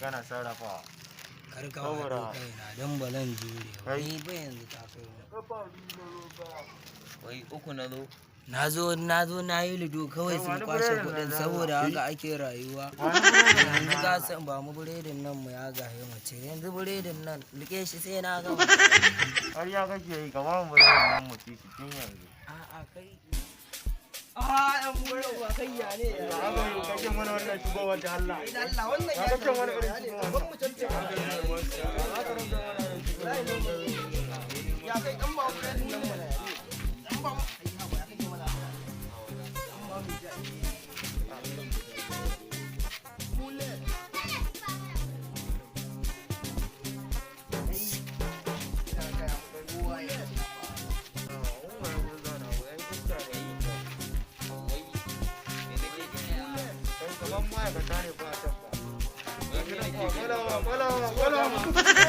kana sarrafa karkawa da kaina don balan jure wai ba yanzu ta kai wai uku na zo na yi lido kawai sun kwashe kudin saboda haka ake rayuwa yanzu ka san ba mu biredin nan mu ya gaye mace yanzu biredin nan rike shi sai na gama har ya kake yi kamar mu biredin nan mu ci cikin yanzu a'a kai yan buru ba kai ya ne haka yi kake mana wannan shigowar da Allah wannan ya kake mana irin shigowar ban mu tantance ya kai dan ba biredin nan mu dan ba mu ai ha ba ya kake mana dan ba mu ja mule ma'aikata ne ba a can ba.